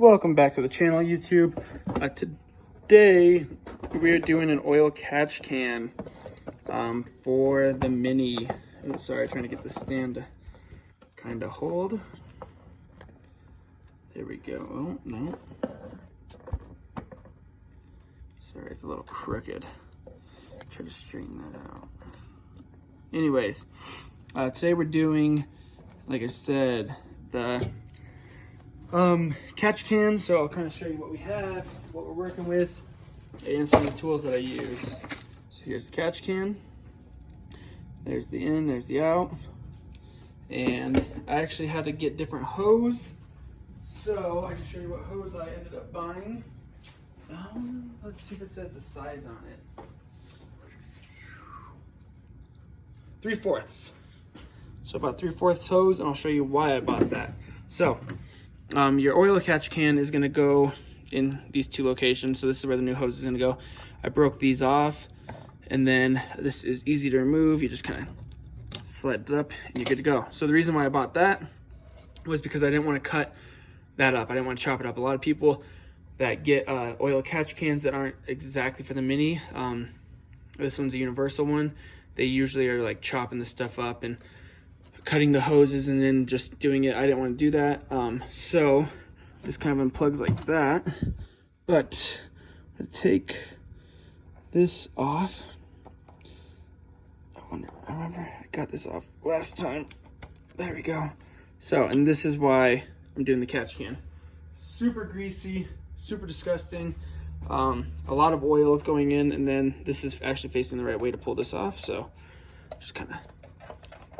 Welcome back to the channel, YouTube. Today we're doing an oil catch can for the Mini. Oh, sorry, trying to get the stand to kind of hold. There we go. Oh, no. Sorry, it's a little crooked. Try to straighten that out. Anyways, today we're doing, like I said, the catch can. So I'll kind of show you what we have, what we're working with, and some of the tools that I use. So here's the catch can. There's the in, there's the out. And I actually had to get different hose. So I can show you what hose I ended up buying. Let's see if it says the size on it. 3/4. So about 3/4 hose, and I'll show you why I bought that. So your oil catch can is going to go in these two locations. So this is where the new hose is going to go. I broke these off, and then this is easy to remove. You just kind of slide it up and you're good to go. So the reason why I bought that was because I didn't want to cut that up. I didn't want to chop it up. A lot of people that get oil catch cans that aren't exactly for the Mini, this one's a universal one. They usually are like chopping the stuff up and cutting the hoses and then just doing it. I didn't want to do that. So this kind of unplugs like that. But I take this off. I remember I got this off last time. There we go. So, and this is why I'm doing the catch can. Super greasy, super disgusting. A lot of oil is going in, and then this is actually facing the right way to pull this off. So just kind of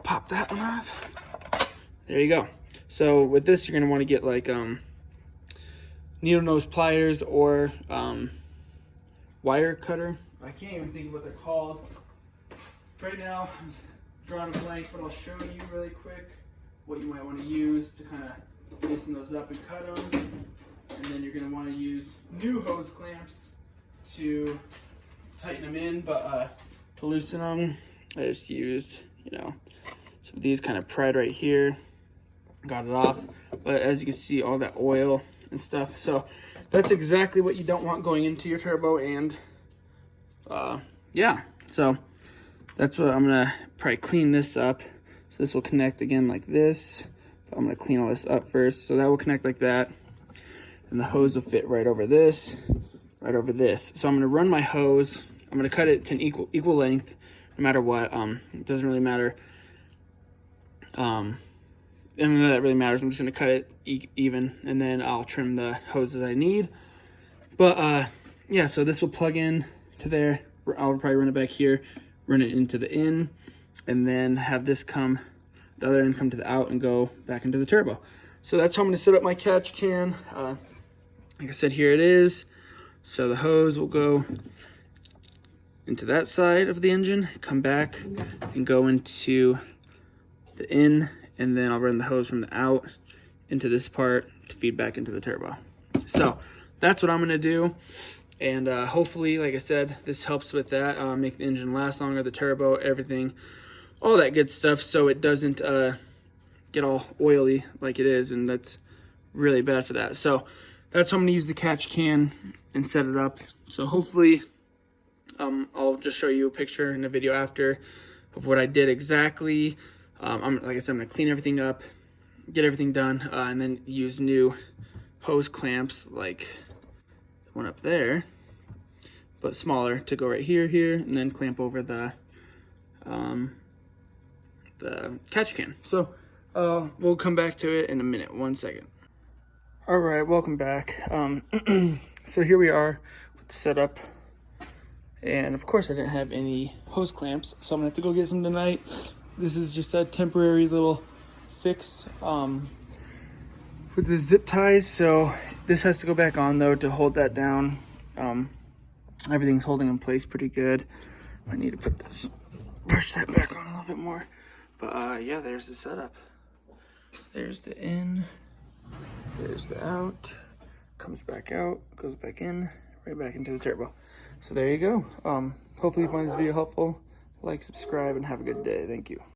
pop that one off. There you go. So with this, you're gonna want to get like needle nose pliers or wire cutter. I can't even think of what they're called right now. I'm drawing a blank, but I'll show you really quick what you might want to use to kind of loosen those up and cut them. And then you're going to want to use new hose clamps to tighten them in, but to loosen them, I just used, some of these kind of pried right here, got it off. But as you can see, all that oil and stuff. So that's exactly what you don't want going into your turbo. And yeah, so that's what I'm going to probably clean this up. So this will connect again like this. But I'm going to clean all this up first. So that will connect like that. And the hose will fit right over this, right over this. So I'm gonna run my hose. I'm gonna cut it to an equal length, no matter what. It doesn't really matter. And none of that really matters. I'm just gonna cut it even, and then I'll trim the hoses I need. But yeah, so this will plug in to there. I'll probably run it back here, run it into the in, and then have this come, the other end come to the out and go back into the turbo. So that's how I'm gonna set up my catch can. Like I said, here it is. So the hose will go into that side of the engine, come back and go into the in, and then I'll run the hose from the out into this part to feed back into the turbo. So that's what I'm gonna do. And hopefully, like I said, this helps with that, make the engine last longer, the turbo, everything, all that good stuff, so it doesn't get all oily like it is, and that's really bad for that. So that's how I'm gonna use the catch can and set it up. So hopefully I'll just show you a picture and a video after of what I did exactly. Like I said, I'm gonna clean everything up, get everything done, and then use new hose clamps like the one up there, but smaller, to go right here, and then clamp over the catch can. So we'll come back to it in a minute. 1 second. All right, welcome back. So here we are with the setup, and of course I didn't have any hose clamps, so I'm gonna have to go get some tonight. This is just a temporary little fix with the zip ties, so this has to go back on though to hold that down. Everything's holding in place pretty good. I need to put this, push that back on a little bit more. But yeah, there's the setup. There's the in, there's the out, comes back out, goes back in, right back into the turbo. So there you go. Hopefully you find this video helpful. Like, subscribe, and have a good day. Thank you.